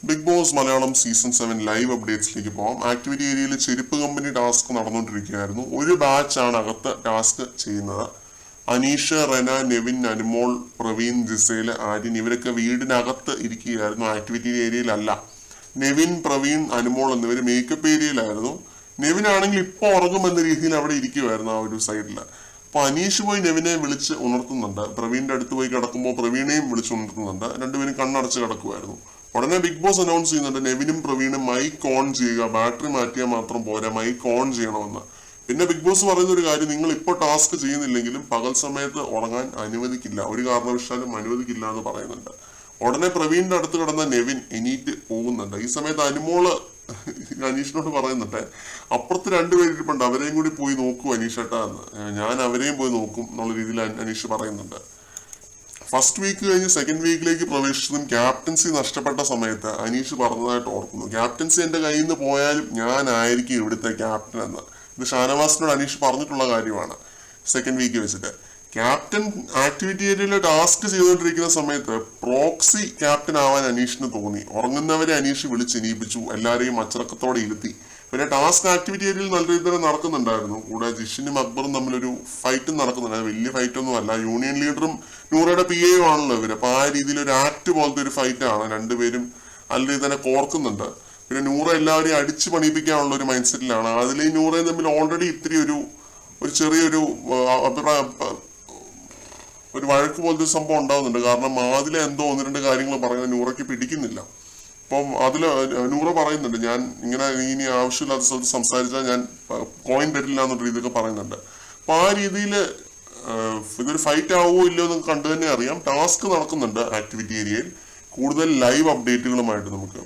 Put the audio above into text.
Big Boss Malayalam season 7 live അപ്ഡേറ്റ്സിലേക്ക് പോകാം. Activity ഏരിയയിൽ ചെരുപ്പ് കമ്പനി ടാസ്ക് നടന്നുകൊണ്ടിരിക്കുകയായിരുന്നു. ഒരു ബാച്ചാണ് അകത്ത് ടാസ്ക് ചെയ്യുന്നത്. അനീഷ്, റെന, നെവിൻ, അനുമോൾ, പ്രവീൺ, ജിസേൽ, ആര്യൻ ഇവരൊക്കെ വീടിനകത്ത് ഇരിക്കുകയായിരുന്നു. ആക്ടിവിറ്റി ഏരിയയിലല്ല. നെവിൻ, പ്രവീൺ, അനുമോൾ എന്നിവർ മേക്കപ്പ് ഏരിയയിലായിരുന്നു. നെവിൻ ആണെങ്കിൽ ഇപ്പോൾ ഉറങ്ങുമെന്ന രീതിയിൽ അവിടെ ഇരിക്കുമായിരുന്നു ആ ഒരു സൈഡിൽ. അപ്പൊ അനീഷ് പോയി നെവിനെ വിളിച്ച് ഉണർത്തുന്നുണ്ട്. പ്രവീണിന്റെ അടുത്ത് പോയി കിടക്കുമ്പോൾ പ്രവീണെയും വിളിച്ച് ഉണർത്തുന്നുണ്ട്. രണ്ടുപേരും കണ്ണടച്ച് കിടക്കുമായിരുന്നു. ഉടനെ ബിഗ് ബോസ് അനൗൺസ് ചെയ്യുന്നുണ്ട്, നെവിനും പ്രവീണും മൈക്ക് ഓൺ ചെയ്യുക, ബാറ്ററി മാറ്റിയാൽ മാത്രം പോരാ, മൈക്ക് ഓൺ ചെയ്യണമെന്ന്. പിന്നെ ബിഗ് ബോസ് പറയുന്ന ഒരു കാര്യം, നിങ്ങൾ ഇപ്പോൾ ടാസ്ക് ചെയ്യുന്നില്ലെങ്കിലും പകൽ സമയത്ത് ഉറങ്ങാൻ അനുവദിക്കില്ല, ഒരു കാരണവശാലും അനുവദിക്കില്ല എന്ന് പറയുന്നുണ്ട്. ഉടനെ പ്രവീണിന്റെ അടുത്ത് കിടന്ന നെവിൻ എണീറ്റ് പോകുന്നുണ്ട്. ഈ സമയത്ത് അനുമോള് അനീഷിനോട് പറയുന്നുണ്ട്, അപ്പുറത്ത് രണ്ടുപേരിപ്പുണ്ട്, അവരെയും കൂടി പോയി നോക്കൂ അനീഷേട്ടാ എന്ന്. ഞാൻ അവരെയും പോയി നോക്കും എന്നുള്ള രീതിയിൽ അനീഷ് പറയുന്നുണ്ട്. ഫസ്റ്റ് വീക്ക് കഴിഞ്ഞ് സെക്കൻഡ് വീക്കിലേക്ക് പ്രവേശിച്ചതും ക്യാപ്റ്റൻസി നഷ്ടപ്പെട്ട സമയത്ത് അനീഷ് പറഞ്ഞതായിട്ട് ഓർക്കുന്നു. ക്യാപ്റ്റൻസി എന്റെ കയ്യിൽ നിന്ന് പോയാലും ഞാനായിരിക്കും ഇവിടുത്തെ ക്യാപ്റ്റൻ എന്ന്. ഇത് ഷാനവാസിനോട് അനീഷ് പറഞ്ഞിട്ടുള്ള കാര്യമാണ് സെക്കൻഡ് വീക്ക് വെച്ചിട്ട്. ക്യാപ്റ്റൻ ആക്ടിവിറ്റി ഏരിയയിലെ ടാസ്ക് ചെയ്തുകൊണ്ടിരിക്കുന്ന സമയത്ത് പ്രോക്സി ക്യാപ്റ്റൻ ആവാൻ അനീഷിന് തോന്നി. ഉറങ്ങുന്നവരെ അനീഷ് വിളിച്ചെണീപ്പിച്ചു, എല്ലാവരെയും അച്ചടക്കത്തോടെ ഇരുത്തി. പിന്നെ ടാസ്ക് ആക്ടിവിറ്റി ഏരിയയിൽ നല്ല രീതിയിൽ നടക്കുന്നുണ്ടായിരുന്നു. കൂടെ ജിഷിനും അക്ബറും തമ്മിലൊരു ഫൈറ്റും നടക്കുന്നുണ്ടായിരുന്നു. വലിയ ഫൈറ്റ് ഒന്നും അല്ല, യൂണിയൻ ലീഡറും നൂറയുടെ PA ആണല്ലോ ഇവര്. അപ്പൊ ആ രീതിയിൽ ഒരു ആക്ട് പോലത്തെ ഒരു ഫൈറ്റാണ്. രണ്ടുപേരും നല്ല രീതിയിൽ തന്നെ കോർക്കുന്നുണ്ട്. പിന്നെ നൂറ എല്ലാവരെയും അടിച്ചു പണിയിപ്പിക്കാനുള്ള ഒരു മൈൻഡ് സെറ്റിലാണ്. അതിൽ ഈ നൂറയും തമ്മിൽ ഓൾറെഡി ഇത്തിരി ഒരു ചെറിയൊരു ഒരു വഴക്ക് പോലത്തെ ഒരു സംഭവം ഉണ്ടാവുന്നുണ്ട്. കാരണം അതിലെ എന്തോ ഒന്ന് രണ്ട് കാര്യങ്ങൾ പറയുന്നത് നൂറയ്ക്ക് പിടിക്കുന്നില്ല. അപ്പം അതില് നൂറ പറയുന്നുണ്ട്, ഞാൻ ഇങ്ങനെ ഇനി ആവശ്യമില്ലാത്ത സ്ഥലത്ത് സംസാരിച്ചാൽ ഞാൻ കോയിൻ തരില്ല എന്നുള്ള രീതിയൊക്കെ പറയുന്നുണ്ട്. അപ്പൊ ആ രീതിയിൽ ഇതൊരു ഫൈറ്റ് ആവുമോ ഇല്ലയോ എന്ന് കണ്ടു തന്നെ അറിയാം. ടാസ്ക് നടക്കുന്നുണ്ട് ആക്ടിവിറ്റി ഏരിയയിൽ. കൂടുതൽ ലൈവ് അപ്ഡേറ്റുകളുമായിട്ട് നമുക്ക്